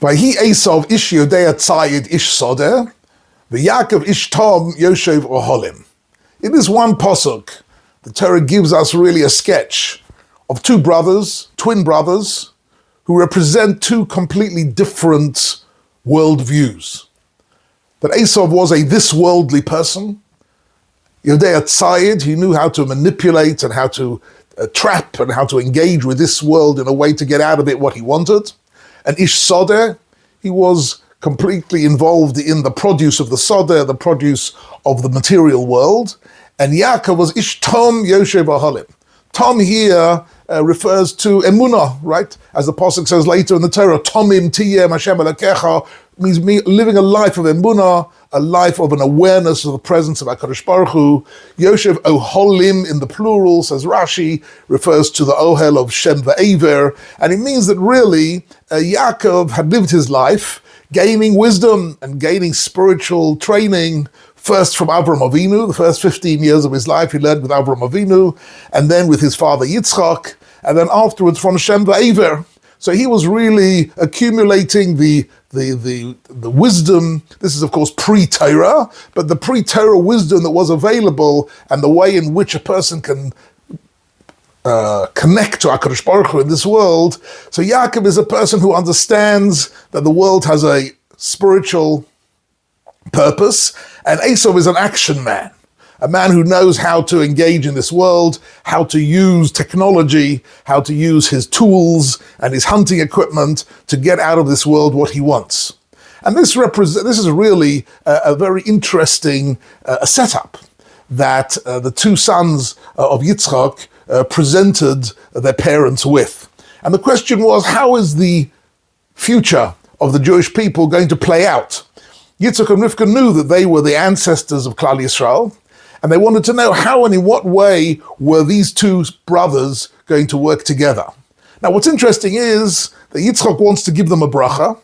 Vayhi Esav ish Yodea tzayid ish soder, v'Yaakov ish tom yoshev oholim. In this one pasuk, the Torah gives us really a sketch of two brothers, twin brothers, who represent two completely different worldviews. That Esav was a this-worldly person. Yodea tzayid, he knew how to manipulate and how to trap and how to engage with this world in a way to get out of it what he wanted. And ish soder, he was completely involved in the produce of the soder, the produce of the material world. And Yaakov was ish tom yoshev oholim. Tom here refers to emunah, right? As the pasuk says later in the Torah, tomim tiyem Hashem elokecha, means living a life of emunah, a life of an awareness of the presence of HaKadosh Baruch Hu. Yoshev oholim in the plural, says Rashi, refers to the ohel of Shem va'ever, and it means that really Yaakov had lived his life gaining wisdom and gaining spiritual training, first from Avram Avinu. The first 15 years of his life he learned with Avram Avinu, and then with his father Yitzchak, and then afterwards from Shem va'ever. So he was really accumulating the wisdom. This is of course pre-Torah, but the pre-Torah wisdom that was available and the way in which a person can connect to HaKadosh Baruch Hu in this world. So Yaakov is a person who understands that the world has a spiritual purpose, and Esav is an action man, a man who knows how to engage in this world, how to use technology, how to use his tools and his hunting equipment to get out of this world what he wants. And this is really a very interesting setup that the two sons of Yitzchak presented their parents with. And the question was, how is the future of the Jewish people going to play out? Yitzchak and Rivka knew that they were the ancestors of Klal Yisrael, and they wanted to know how and in what way were these two brothers going to work together. Now what's interesting is that Yitzchak wants to give them a bracha,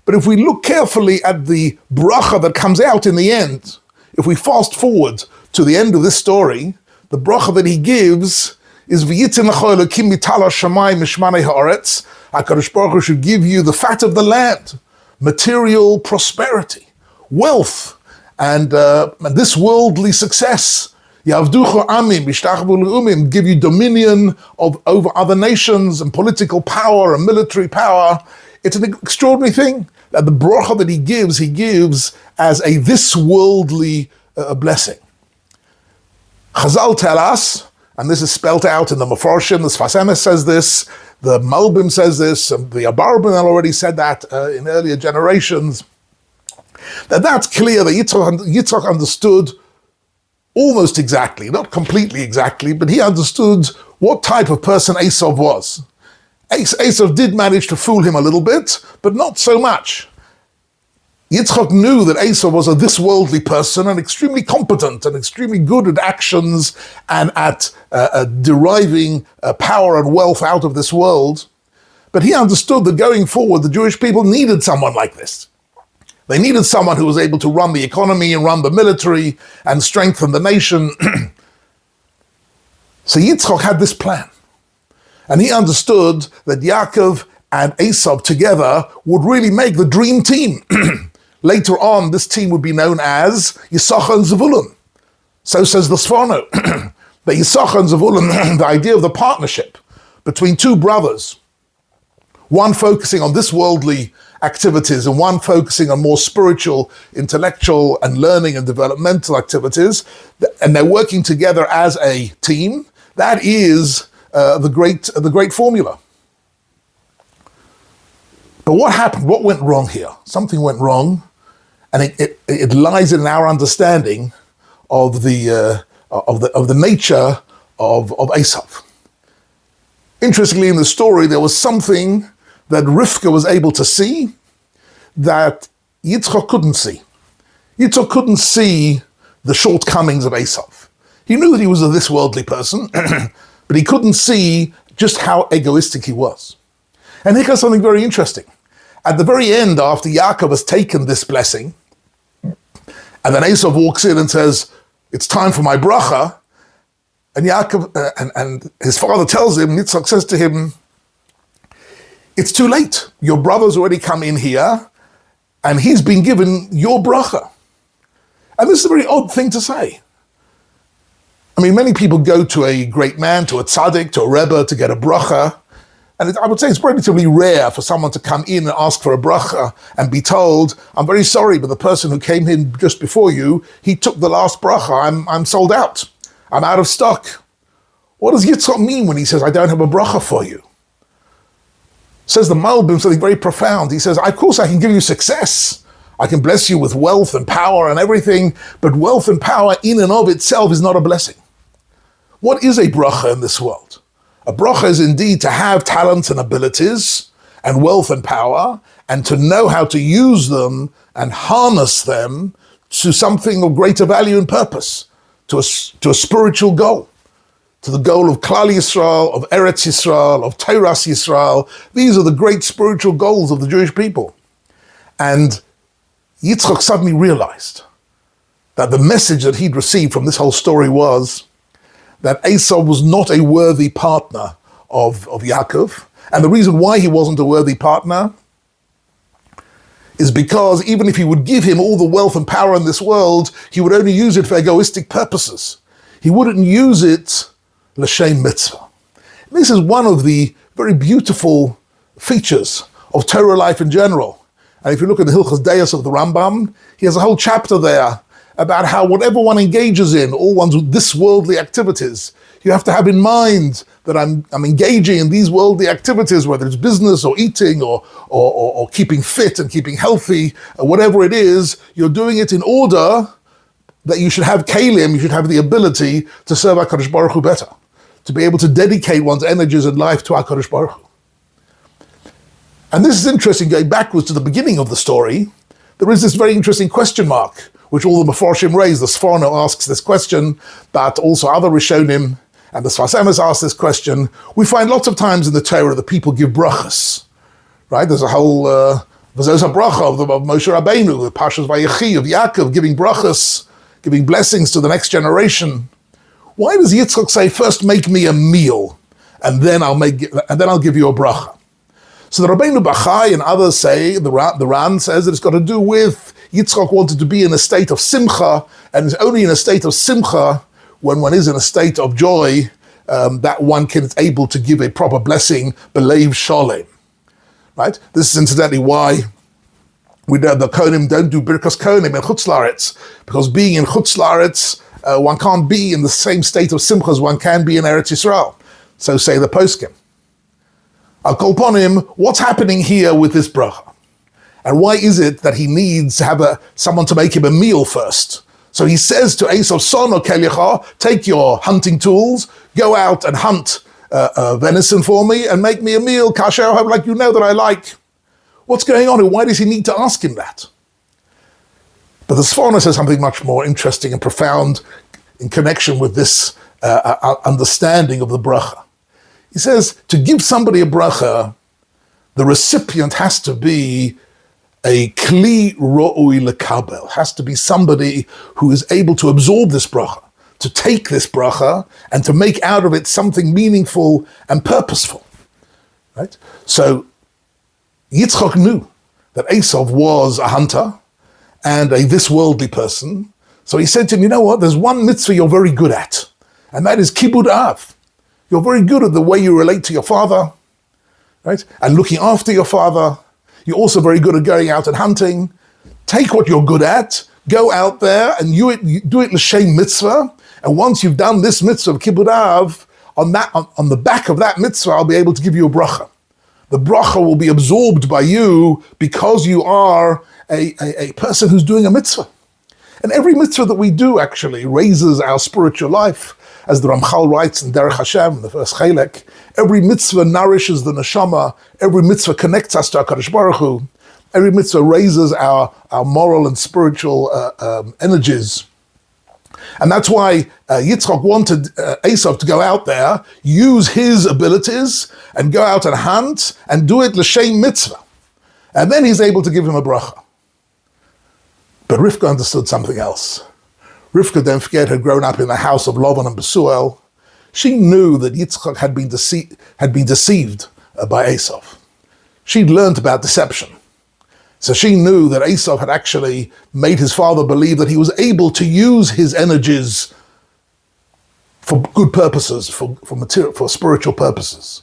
but if we look carefully at the bracha that comes out in the end, if we fast forward to the end of this story, the bracha that he gives is V'yitin l'cho Elokim mitala shamayim mishmanei haaretz. HaKadosh Baruch Hu should give you the fat of the land, material prosperity, wealth, and this worldly success. Yavducha amim b'shtachvu le'umim, give you dominion over other nations and political power and military power. It's an extraordinary thing that the bracha that he gives as a this worldly blessing. Chazal tell us, and this is spelt out in the Mefarshim, the Sfas Emes says this, the Malbim says this, and the Abarban already said that in earlier generations, that's clear that Yitzchak understood almost exactly, not completely exactly, but he understood what type of person Esav was. Esav did manage to fool him a little bit, but not so much. Yitzchak knew that Esav was a this-worldly person and extremely competent and extremely good at actions and at deriving power and wealth out of this world. But he understood that going forward, the Jewish people needed someone like this. They needed someone who was able to run the economy and run the military and strengthen the nation. So Yitzchak had this plan. And he understood that Yaakov and Esav together would really make the dream team. Later on, this team would be known as Yisachar and Zevulun. So says the Sforno. That Yisachar and Zevulun, the idea of the partnership between two brothers, one focusing on this worldly activities and one focusing on more spiritual, intellectual and learning and developmental activities, and they're working together as a team, that is the great formula. But what happened? What went wrong here? Something went wrong, and it lies in our understanding of the nature of Esav. Interestingly, in the story, there was something that Rivka was able to see that Yitzchak couldn't see. Yitzchak couldn't see the shortcomings of Esav. He knew that he was a this worldly person, but he couldn't see just how egoistic he was. And here comes something very interesting. At the very end, after Yaakov has taken this blessing, and then Esav walks in and says, "It's time for my bracha," and Yaakov and his father tells him, Yitzchak says to him, it's too late. Your brother's already come in here, and he's been given your bracha. And this is a very odd thing to say. I mean, many people go to a great man, to a tzaddik, to a rebbe to get a bracha. And I would say it's relatively rare for someone to come in and ask for a bracha and be told, I'm very sorry, but the person who came in just before you, he took the last bracha. I'm sold out. I'm out of stock. What does Yitzchak mean when he says, I don't have a bracha for you? Says the Malbim something very profound. He says, of course I can give you success. I can bless you with wealth and power and everything, but wealth and power in and of itself is not a blessing. What is a bracha in this world? A bracha is indeed to have talents and abilities and wealth and power, and to know how to use them and harness them to something of greater value and purpose, to a spiritual goal, to the goal of Klal Yisrael, of Eretz Yisrael, of Teiras Yisrael. These are the great spiritual goals of the Jewish people. And Yitzchak suddenly realized that the message that he'd received from this whole story was that Esau was not a worthy partner of Yaakov. And the reason why he wasn't a worthy partner is because even if he would give him all the wealth and power in this world, he would only use it for egoistic purposes. He wouldn't use it l'shem mitzvah. This is one of the very beautiful features of Torah life in general. And if you look at the Hilchos Deos of the Rambam, he has a whole chapter there about how whatever one engages in, all one's this worldly activities, you have to have in mind that I'm engaging in these worldly activities, whether it's business or eating or keeping fit and keeping healthy, or whatever it is, you're doing it in order that you should have kelim, you should have the ability to serve HaKadosh Baruch Hu better, to be able to dedicate one's energies and life to HaKadosh Baruch Hu. And this is interesting, going backwards to the beginning of the story, there is this very interesting question mark, which all the Mefarshim raise. The Sforno asks this question, but also other Rishonim and the Sfas Emes ask this question. We find lots of times in the Torah that people give brachas, right? There's a whole V'zos HaBracha of Moshe Rabbeinu, the Parshas Vayechi of Yaakov, giving brachas, giving blessings to the next generation. Why does Yitzchak say, first make me a meal, and then I'll give you a bracha? So the Rabbeinu Bachai and others say, the Ran says that it's got to do with Yitzchak wanted to be in a state of simcha, and it's only in a state of simcha, when one is in a state of joy, that one is able to give a proper blessing, belev sholem. Right? This is incidentally why we know the Kohanim don't do Birkas Kohanim in Chutz La'aretz, because being in Chutz La'aretz, one can't be in the same state of simcha as one can be in Eretz Yisrael. So say the poskim. I'll call upon him, what's happening here with this bracha? And why is it that he needs to have someone to make him a meal first? So he says to Esau, son or Kelicha, take your hunting tools, go out and hunt venison for me and make me a meal, kasher, like you know that I like. What's going on here? Why does he need to ask him that? But the Sforno says something much more interesting and profound in connection with this understanding of the bracha. He says, to give somebody a bracha, the recipient has to be a kli ro'ui lekabel, has to be somebody who is able to absorb this bracha, to take this bracha and to make out of it something meaningful and purposeful. Right? So Yitzchak knew that Esau was a hunter and a this worldly person. So he said to him, you know what, there's one mitzvah you're very good at, and that is kibud av. You're very good at the way you relate to your father, right? And looking after your father. You're also very good at going out and hunting. Take what you're good at, go out there and you do it l'shem mitzvah. And once you've done this mitzvah of kibud av, on the back of that mitzvah, I'll be able to give you a bracha. The bracha will be absorbed by you because you are a person who's doing a mitzvah. And every mitzvah that we do actually raises our spiritual life. As the Ramchal writes in Derech Hashem, the first Chelek, every mitzvah nourishes the neshama, every mitzvah connects us to HaKadosh Baruch Hu, every mitzvah raises our moral and spiritual energies. And that's why Yitzchak wanted Esau to go out there, use his abilities, and go out and hunt, and do it l'shem mitzvah. And then he's able to give him a bracha. But Rivka understood something else. Rivka, don't forget, had grown up in the house of Lavan and Besuel. She knew that Yitzchak had been deceived by Esau. she'd learned about deception. So she knew that Esau had actually made his father believe that he was able to use his energies for good purposes, for spiritual purposes.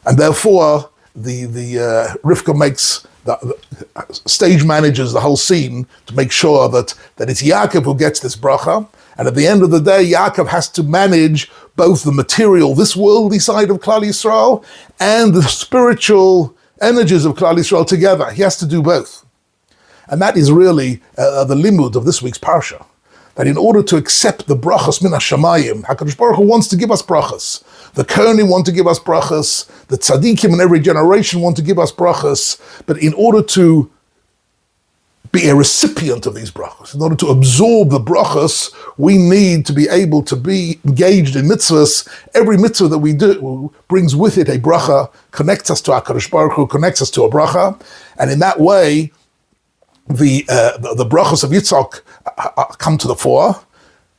And therefore, Rivka makes, stage manages the whole scene to make sure that it's Yaakov who gets this bracha. And at the end of the day, Yaakov has to manage both the material, this worldly side of Klal Yisrael, and the spiritual energies of Klal Yisrael together. He has to do both. And that is really the limud of this week's parsha. That in order to accept the brachas min hashamayim, HaKadosh Baruch Hu wants to give us brachas. The Kohanim want to give us brachas. The tzaddikim in every generation want to give us brachas. But in order to be a recipient of these brachas, in order to absorb the brachas, we need to be able to be engaged in mitzvahs. Every mitzvah that we do brings with it a bracha, connects us to HaKadosh Baruch Hu, connects us to a bracha. And in that way, the brachas of Yitzchak come to the fore.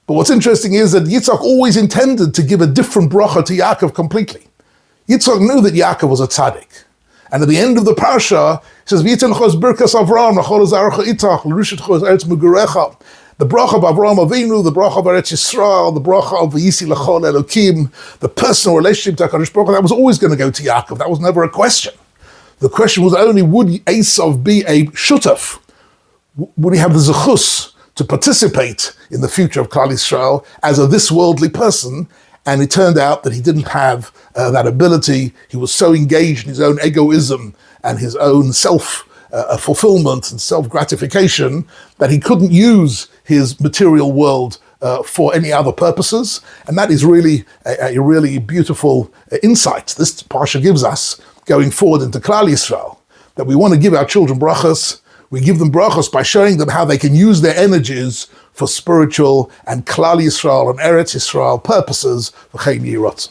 But what's interesting is that Yitzchak always intended to give a different bracha to Yaakov completely. Yitzchak knew that Yaakov was a tzaddik. And at the end of the parsha, he says, "V'yitenchos birkas Avram, l'chol zarcha itach, l'rishitchos eretz mugurecha." The bracha of Avraham Avinu, the bracha of Eretz Yisrael, the bracha of V'yisi l'chol Elokim, the personal relationship to HaKadosh Baruch Hu, that was always going to go to Yaakov. That was never a question. The question was only, would Esav be a shutaf? Would he have the zechus to participate in the future of Klal Yisrael as a this worldly person? And it turned out that he didn't have that ability. He was so engaged in his own egoism and his own self-fulfillment and self-gratification that he couldn't use his material world for any other purposes. And that is really a really beautiful insight this parsha gives us going forward into Klal Yisrael, that we want to give our children brachas. We give them brachos by showing them how they can use their energies for spiritual and Klal Yisrael and Eretz Yisrael purposes. V'chein yirot.